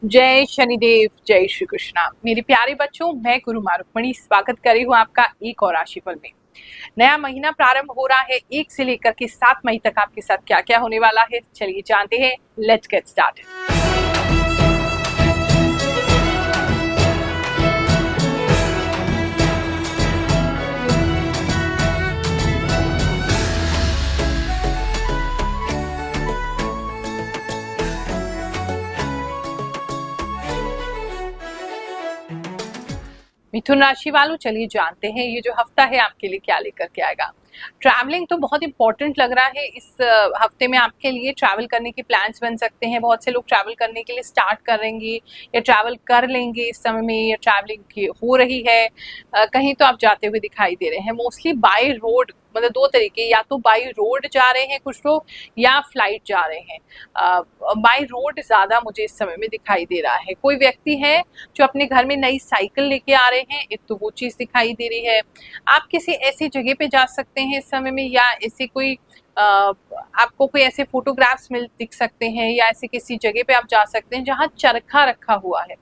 जय शनिदेव, जय श्री कृष्णा। मेरे प्यारे बच्चों, मैं गुरु माँ रुक्मणी स्वागत कर रही हूँ आपका एक और राशिफल में। नया महीना प्रारंभ हो रहा है। 1 से लेकर के 7 मई तक आपके साथ क्या क्या होने वाला है, चलिए जानते हैं। Let's get started. मिथुन राशि वालों, चलिए जानते हैं ये जो हफ्ता है आपके लिए क्या लेकर के आएगा। ट्रैवलिंग तो बहुत इंपॉर्टेंट लग रहा है। इस हफ्ते में आपके लिए ट्रैवल करने के प्लान्स बन सकते हैं। बहुत से लोग ट्रैवल करने के लिए स्टार्ट करेंगे या ट्रैवल कर लेंगे इस समय में, या ट्रैवलिंग हो रही है। कहीं तो आप जाते हुए दिखाई दे रहे हैं। मोस्टली बाय रोड, मतलब 2 तरीके, या तो बाय रोड जा रहे हैं कुछ लोग या फ्लाइट जा रहे हैं। बाय रोड ज्यादा मुझे इस समय में दिखाई दे रहा है। कोई व्यक्ति है जो अपने घर में नई साइकिल लेके आ रहे हैं, एक तो वो चीज दिखाई दे रही है। आप किसी ऐसी जगह पे जा सकते हैं इस समय में, या ऐसे कोई आपको कोई ऐसे फोटोग्राफ्स दिख सकते हैं, या ऐसे किसी जगह पे आप जा सकते हैं जहाँ चरखा रखा हुआ है।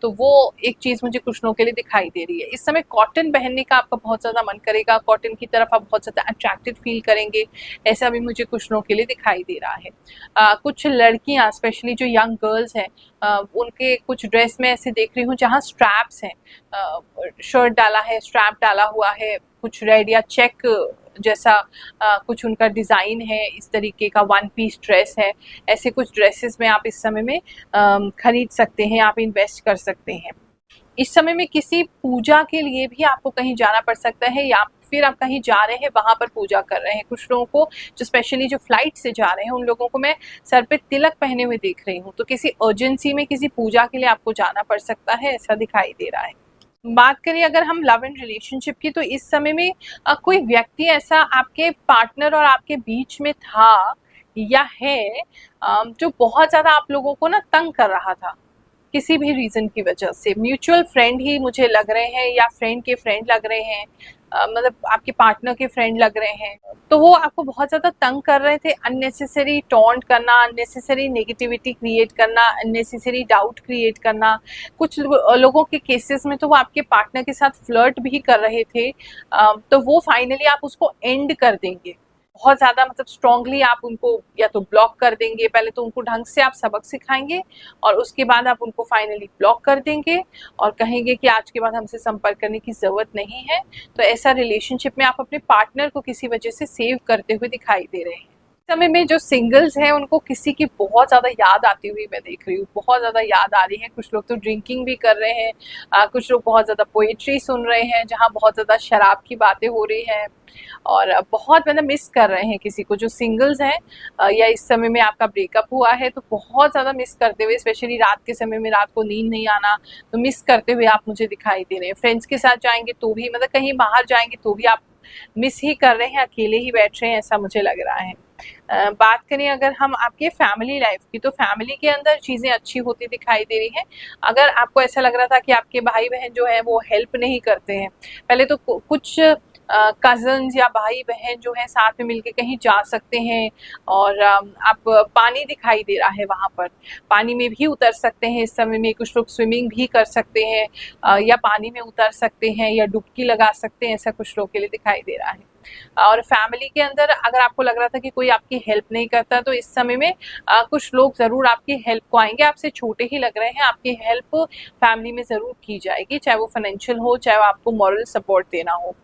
तो वो एक चीज मुझे कुछ लोगों के लिए दिखाई दे रही है। इस समय कॉटन पहनने का आपका बहुत ज्यादा मन करेगा। कॉटन की तरफ आप बहुत ज्यादा अट्रैक्टेड फील करेंगे, ऐसा भी मुझे कुछ लोगों के लिए दिखाई दे रहा है। कुछ लड़कियां, स्पेशली जो यंग गर्ल्स हैं, उनके कुछ ड्रेस में ऐसे देख रही हूँ जहाँ स्ट्रैप्स हैं। शर्ट डाला है, स्ट्रैप डाला हुआ है, कुछ रेड या चेक जैसा कुछ उनका डिजाइन है। इस तरीके का 1 पीस ड्रेस है। ऐसे कुछ ड्रेसेस में आप इस समय में खरीद सकते हैं, आप इन्वेस्ट कर सकते हैं। इस समय में किसी पूजा के लिए भी आपको कहीं जाना पड़ सकता है, या फिर आप कहीं जा रहे हैं वहां पर पूजा कर रहे हैं। कुछ लोगों को, जो स्पेशली जो फ्लाइट से जा रहे हैं, उन लोगों को मैं सर पे तिलक पहने हुए देख रही हूँ। तो किसी अर्जेंसी में किसी पूजा के लिए आपको जाना पड़ सकता है, ऐसा दिखाई दे रहा है। बात करें अगर हम लव एंड रिलेशनशिप की, तो इस समय में कोई व्यक्ति ऐसा आपके पार्टनर और आपके बीच में था या है जो बहुत ज्यादा आप लोगों को ना तंग कर रहा था किसी भी रीजन की वजह से। म्यूचुअल फ्रेंड ही मुझे लग रहे हैं, या फ्रेंड के फ्रेंड लग रहे हैं, मतलब आपके पार्टनर के फ्रेंड लग रहे हैं। तो वो आपको बहुत ज्यादा तंग कर रहे थे। अननेसेसरी टॉन्ट करना, अननेसेसरी नेगेटिविटी क्रिएट करना, अननेसेसरी डाउट क्रिएट करना। कुछ लोगों के केसेस में तो वो आपके पार्टनर के साथ फ्लर्ट भी कर रहे थे। तो वो फाइनली आप उसको एंड कर देंगे। बहुत ज्यादा, मतलब स्ट्रांगली आप उनको या तो ब्लॉक कर देंगे। पहले तो उनको ढंग से आप सबक सिखाएंगे, और उसके बाद आप उनको फाइनली ब्लॉक कर देंगे और कहेंगे कि आज के बाद हमसे संपर्क करने की जरूरत नहीं है। तो ऐसा रिलेशनशिप में आप अपने पार्टनर को किसी वजह से सेव करते हुए दिखाई दे रहे हैं। समय में जो सिंगल्स हैं, उनको किसी की बहुत ज्यादा याद आती हुई मैं देख रही हूँ। बहुत ज्यादा याद आ रही है। कुछ लोग तो ड्रिंकिंग भी कर रहे हैं। कुछ लोग बहुत ज्यादा पोएट्री सुन रहे हैं जहाँ बहुत ज्यादा शराब की बातें हो रही हैं, और बहुत मतलब मिस कर रहे हैं किसी को। जो सिंगल्स हैं या इस समय में आपका ब्रेकअप हुआ है, तो बहुत ज्यादा मिस करते हुए, स्पेशली रात के समय में, रात को नींद नहीं आना, तो मिस करते हुए आप मुझे दिखाई दे रहे हैं। फ्रेंड्स के साथ जाएंगे तो भी, मतलब कहीं बाहर जाएंगे तो भी आप मिस ही कर रहे हैं, अकेले ही बैठ रहे हैं, ऐसा मुझे लग रहा है। बात करें अगर हम आपके फैमिली लाइफ की, तो फैमिली के अंदर चीजें अच्छी होती दिखाई दे रही हैं। अगर आपको ऐसा लग रहा था कि आपके भाई बहन जो है वो हेल्प नहीं करते हैं, पहले तो कुछ कजन्स या भाई बहन जो है साथ में मिलके कहीं जा सकते हैं, और आप पानी दिखाई दे रहा है, वहां पर पानी में भी उतर सकते हैं। इस समय में कुछ लोग स्विमिंग भी कर सकते हैं, या पानी में उतर सकते हैं, या डुबकी लगा सकते हैं, ऐसा कुछ लोग के लिए दिखाई दे रहा है। और फैमिली के अंदर अगर आपको लग रहा था कि कोई आपकी हेल्प नहीं करता, तो इस समय में कुछ लोग जरूर आपकी हेल्प को आएंगे। आपसे छोटे ही लग रहे हैं, आपकी हेल्प फैमिली में जरूर की जाएगी, चाहे वो फाइनेंशियल हो, चाहे वो आपको मॉरल सपोर्ट देना हो।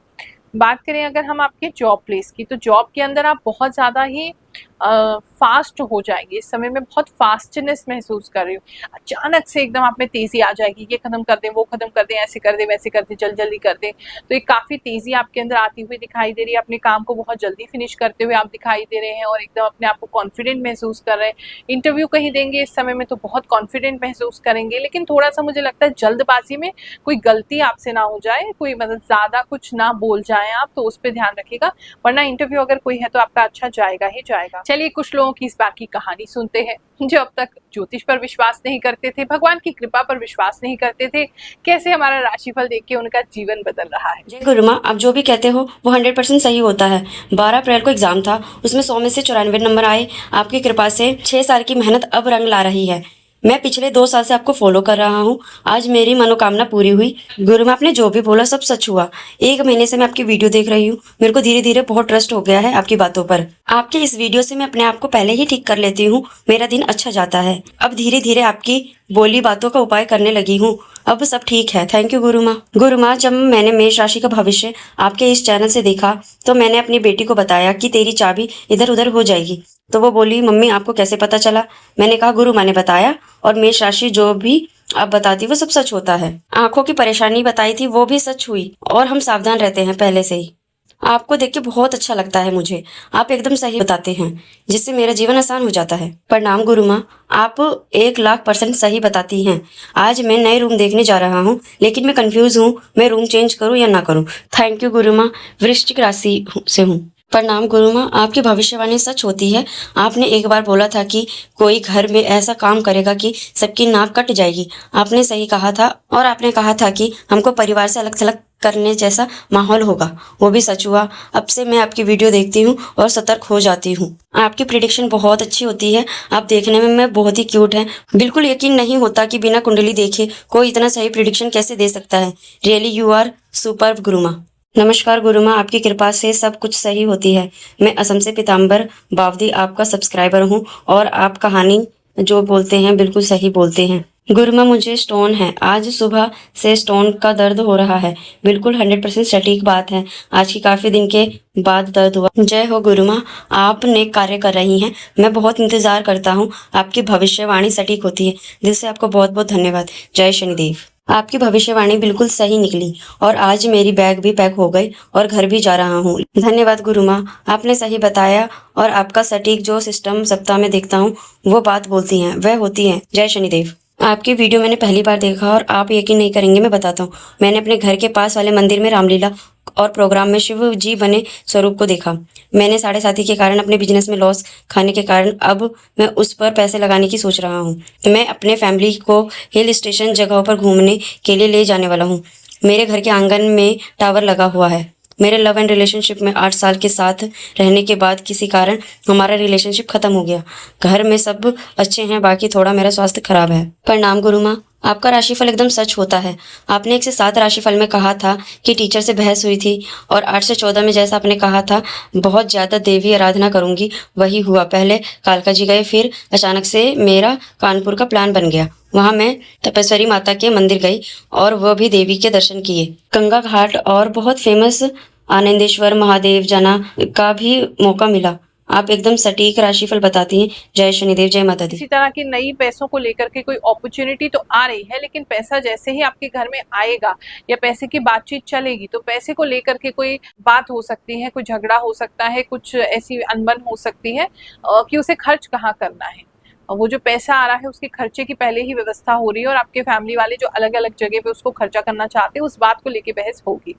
बात करें अगर हम आपके जॉब प्लेस की, तो जॉब के अंदर आप बहुत ज़्यादा ही फास्ट हो जाएंगे। इस समय में बहुत फास्टनेस महसूस कर रही हूँ। अचानक से एकदम आप में तेजी आ जाएगी, ये खत्म कर दें, वो खत्म कर दें, ऐसे कर दें, वैसे कर दें, जल्दी जल्दी कर दें। तो ये काफ़ी तेजी आपके अंदर आती हुई दिखाई दे रही है। अपने काम को बहुत जल्दी फिनिश करते हुए आप दिखाई दे रहे हैं, और एकदम अपने आप को कॉन्फिडेंट महसूस कर रहे हैं। इंटरव्यू कहीं देंगे इस समय में तो बहुत कॉन्फिडेंट महसूस करेंगे, लेकिन थोड़ा सा मुझे लगता है जल्दबाजी में कोई गलती आपसे ना हो जाए, कोई मतलब ज़्यादा कुछ ना बोल जाए आप, तो उस पर ध्यान रखिएगा, वरना इंटरव्यू अगर कोई है तो आपका अच्छा जाएगा ही जाएगा। चलिए कुछ लोगों की इस बात की कहानी सुनते हैं, जो अब तक ज्योतिष पर विश्वास नहीं करते थे, भगवान की कृपा पर विश्वास नहीं करते थे। कैसे हमारा राशिफल देख के उनका जीवन बदल रहा है। जय गुरु माँ, आप जो भी कहते हो वो 100% सही होता है। 12 अप्रैल को एग्जाम था, उसमें 100 में से 94 नंबर आए। आपकी कृपा से 6 साल की मेहनत अब रंग ला रही है। मैं पिछले 2 साल से आपको फॉलो कर रहा हूँ। आज मेरी मनोकामना पूरी हुई। गुरु, आपने जो भी बोला सब सच हुआ। 1 महीने से मैं आपकी वीडियो देख रही हूँ। मेरे को धीरे-धीरे बहुत ट्रस्ट हो गया है आपकी बातों पर। आपके इस वीडियो से मैं अपने आप को पहले ही ठीक कर लेती हूँ। मेरा दिन अच्छा जाता है। अब धीरे-धीरे आपकी बोली बातों का उपाय करने लगी हूँ। अब सब ठीक है। थैंक यू गुरु माँ। गुरु माँ, जब मैंने मेष राशि का भविष्य आपके इस चैनल से देखा तो मैंने अपनी बेटी को बताया कि तेरी चाबी इधर-उधर हो जाएगी। तो वो बोली, मम्मी आपको कैसे पता चला? मैंने कहा, गुरु माँ ने बताया। और मेष राशि जो भी आप बताती वो सब सच होता है। आंखों की परेशानी बताई थी वो भी सच हुई और हम सावधान रहते हैं पहले से ही। आपको देख के बहुत अच्छा लगता है मुझे। आप एकदम सही बताते हैं जिससे मेरा जीवन आसान हो जाता है। प्रणाम गुरु माँ, आप 1,00,000% सही बताती हैं। आज मैं नए रूम देखने जा रहा हूँ लेकिन मैं कंफ्यूज हूँ, मैं रूम चेंज करूँ या ना करूँ। थैंक यू गुरु माँ। वृश्चिक राशि से हूँ। प्रणाम गुरु माँ, आपकी भविष्यवाणी सच होती है। आपने एक बार बोला था कि कोई घर में ऐसा काम करेगा कि सबकी नाक कट जाएगी। आपने सही कहा था और आपने कहा था कि हमको परिवार से अलग थलग करने जैसा माहौल होगा। वो भी सच हुआ। अब से मैं आपकी वीडियो देखती हूँ और सतर्क हो जाती हूँ। आपकी प्रिडिक्शन बहुत अच्छी होती है। आप देखने में बहुत ही क्यूट हैं। बिल्कुल यकीन नहीं होता कि बिना कुंडली देखे कोई इतना सही प्रिडिक्शन कैसे दे सकता है। रियली यू आर सुपर्ब गुरु माँ। नमस्कार गुरु माँ, आपकी कृपा से सब कुछ सही होती है। मैं असम से पीताम्बर बावदी आपका सब्सक्राइबर हूँ और आप कहानी जो बोलते हैं बिल्कुल सही बोलते हैं। गुरु माँ, मुझे स्टोन है। आज सुबह से स्टोन का दर्द हो रहा है। बिल्कुल 100% सटीक बात है। आज की काफी दिन के बाद दर्द हुआ। जय हो गुरु माँ, आप नेक कार्य कर रही हैं। मैं बहुत इंतजार करता हूँ। आपकी भविष्यवाणी सटीक होती है। दिल से आपको बहुत बहुत धन्यवाद। जय शनिदेव। आपकी भविष्यवाणी बिल्कुल सही निकली और आज मेरी बैग भी पैक हो गई और घर भी जा रहा हूँ। धन्यवाद गुरु माँ, आपने सही बताया और आपका सटीक जो सिस्टम सप्ताह में देखता हूँ वो बात बोलती हैं वह होती है। जय शनिदेव। आपकी वीडियो मैंने पहली बार देखा और आप यकीन नहीं करेंगे, मैं बताता हूँ। मैंने अपने घर के पास वाले मंदिर में रामलीला और प्रोग्राम में शिव जी बने स्वरूप को देखा। मैंने 7.5 के कारण अपने बिजनेस में लॉस खाने के कारण अब मैं उस पर पैसे लगाने की सोच रहा हूँ। मैं अपने फैमिली को हिल स्टेशन जगहों पर घूमने के लिए ले जाने वाला हूँ। मेरे घर के आंगन में टावर लगा हुआ है। मेरे लव एंड रिलेशनशिप में 8 साल के साथ रहने के बाद किसी कारण हमारा रिलेशनशिप खत्म हो गया। घर में सब अच्छे हैं, बाकी थोड़ा मेरा स्वास्थ्य खराब है। प्रणाम गुरु माँ, आपका राशिफल एकदम सच होता है। आपने 1 से 7 राशिफल में कहा था कि टीचर से बहस हुई थी और 8 से 14 में जैसा आपने कहा था बहुत ज़्यादा देवी आराधना करूंगी, वही हुआ। पहले कालका जी गए, फिर अचानक से मेरा कानपुर का प्लान बन गया। वहां मैं तपेश्वरी माता के मंदिर गई और वह भी देवी के दर्शन किए। गंगा घाट और बहुत फेमस आनंदेश्वर महादेव जाना का भी मौका मिला। आप एकदम सटीक राशिफल बताती हैं। जय शनिदेव, जय माता दी। इसी तरह की नई पैसों को लेकर के कोई अपॉर्चुनिटी तो आ रही है, लेकिन पैसा जैसे ही आपके घर में आएगा या पैसे की बातचीत चलेगी तो पैसे को लेकर के कोई बात हो सकती है, कोई झगड़ा हो सकता है, कुछ ऐसी अनबन हो सकती है कि उसे खर्च कहाँ करना है। वो जो पैसा आ रहा है उसके खर्चे की पहले ही व्यवस्था हो रही है और आपके फैमिली वाले जो अलग अलग जगह पे उसको खर्चा करना चाहते हैं, उस बात को लेके बहस होगी।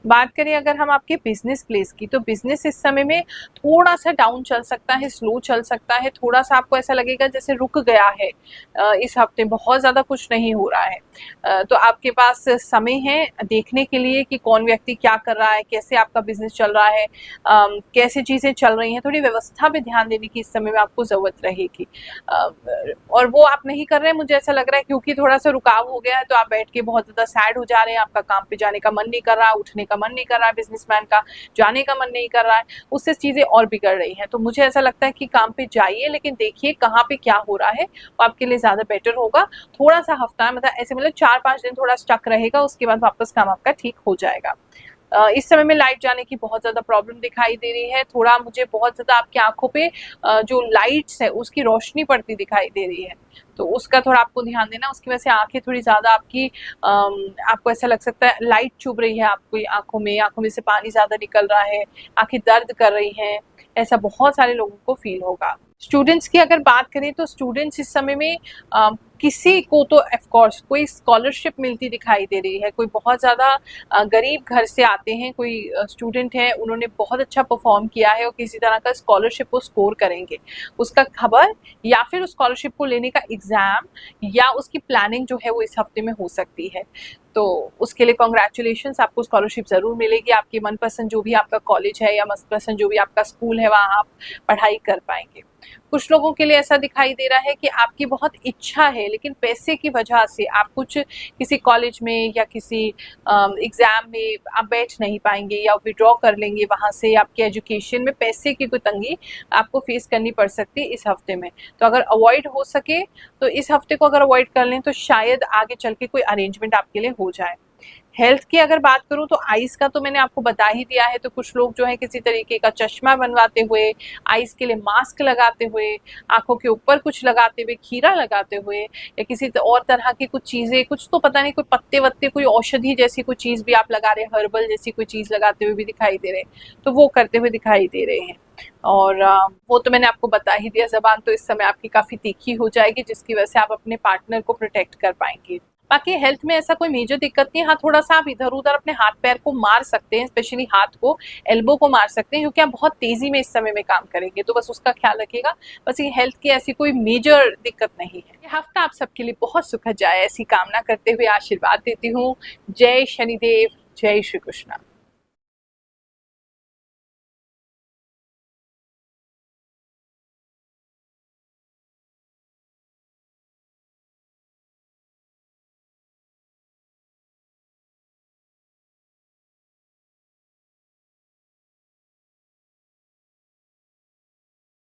बात करें अगर हम आपके बिजनेस प्लेस की, तो बिजनेस इस समय में थोड़ा सा डाउन चल सकता है, स्लो चल सकता है। थोड़ा सा आपको ऐसा लगेगा जैसे रुक गया है इस हफ्ते, बहुत ज्यादा कुछ नहीं हो रहा है। तो आपके पास समय है देखने के लिए कि कौन व्यक्ति क्या कर रहा है, कैसे आपका बिजनेस चल रहा है, कैसे चीजें चल रही हैं। थोड़ी व्यवस्था पे ध्यान देने की इस समय में आपको जरूरत रहेगी और वो आप नहीं कर रहे हैं, मुझे ऐसा लग रहा है क्योंकि थोड़ा सा रुकाव हो गया है, तो आप बैठ के बहुत ज्यादा सैड हो जा रहे हैं। आपका काम पे जाने का मन नहीं कर रहा, उठने का मन नहीं कर रहा है, बिजनेसमैन का जाने का मन नहीं कर रहा है, उससे चीजें और बिगड़ रही हैं। तो मुझे ऐसा लगता है कि काम पे जाइए, लेकिन देखिए कहाँ पे क्या हो रहा है, वो आपके लिए ज्यादा बेटर होगा। थोड़ा सा हफ्ता मतलब ऐसे मतलब 4-5 दिन थोड़ा स्टक रहेगा, उसके बाद वापस काम आपका ठीक हो जाएगा। इस समय में लाइट जाने की बहुत ज्यादा प्रॉब्लम दिखाई दे रही है। थोड़ा मुझे बहुत ज्यादा आपकी आंखों पे जो लाइट्स है उसकी रोशनी पड़ती दिखाई दे रही है, तो उसका थोड़ा आपको ध्यान देना। उसकी वजह से आंखें थोड़ी ज्यादा आपकी आपको ऐसा लग सकता है लाइट चुभ रही है आपकी आंखों में से पानी ज्यादा निकल रहा है, आंखें दर्द कर रही हैं, ऐसा बहुत सारे लोगों को फील होगा। स्टूडेंट्स की अगर बात करें तो स्टूडेंट्स इस समय में किसी को तो ऑफकोर्स कोई स्कॉलरशिप मिलती दिखाई दे रही है। कोई बहुत ज़्यादा गरीब घर से आते हैं, कोई स्टूडेंट है, उन्होंने बहुत अच्छा परफॉर्म किया है और किसी तरह का स्कॉलरशिप वो स्कोर करेंगे, उसका खबर या फिर उस स्कॉलरशिप को लेने का एग्ज़ाम या उसकी प्लानिंग जो है वो इस हफ्ते में हो सकती है। तो उसके लिए कॉन्ग्रेचुलेशंस, आपको स्कॉलरशिप ज़रूर मिलेगी। आपकी मनपसंद जो भी आपका कॉलेज है या मनपसंद जो भी आपका स्कूल है वहाँ आप पढ़ाई कर पाएंगे। कुछ लोगों के लिए ऐसा दिखाई दे रहा है कि आपकी बहुत इच्छा है, लेकिन पैसे की वजह से आप कुछ किसी कॉलेज में या किसी एग्जाम में आप बैठ नहीं पाएंगे या विड्रॉ कर लेंगे वहां से। आपके एजुकेशन में पैसे की कोई तंगी आपको फेस करनी पड़ सकती है इस हफ्ते में। तो अगर अवॉइड हो सके तो इस हफ्ते को अगर अवॉइड कर लें तो शायद आगे चल के कोई अरेंजमेंट आपके लिए हो जाए। हेल्थ की अगर बात करूं तो आइस का तो मैंने आपको बता ही दिया है। तो कुछ लोग जो है किसी तरीके का चश्मा बनवाते हुए, आइस के लिए मास्क लगाते हुए, आंखों के ऊपर कुछ लगाते हुए, खीरा लगाते हुए या किसी और तरह की कुछ चीजें, कुछ तो पता नहीं, कोई पत्ते वत्ते, कोई औषधि जैसी कोई चीज भी आप लगा रहे हैं, हर्बल जैसी कोई चीज लगाते हुए भी दिखाई दे रहे हैं। तो वो करते हुए दिखाई दे रहे हैं। और वो तो मैंने आपको बता ही दिया। जबान तो इस समय आपकी काफी तीखी हो जाएगी, जिसकी वजह से आप अपने पार्टनर को प्रोटेक्ट कर पाएंगे। बाकी हेल्थ में ऐसा कोई मेजर दिक्कत नहीं है। हाँ, थोड़ा सा आप इधर उधर अपने हाथ पैर को मार सकते हैं, स्पेशली हाथ को, एल्बो को मार सकते हैं, क्योंकि आप बहुत तेजी में इस समय में काम करेंगे। तो बस उसका ख्याल रखिएगा। बस ये हेल्थ की ऐसी कोई मेजर दिक्कत नहीं है। ये हफ्ता आप सबके लिए बहुत सुखद जाए, ऐसी कामना करते हुए आशीर्वाद देती हूँ। जय शनिदेव, जय श्री कृष्ण।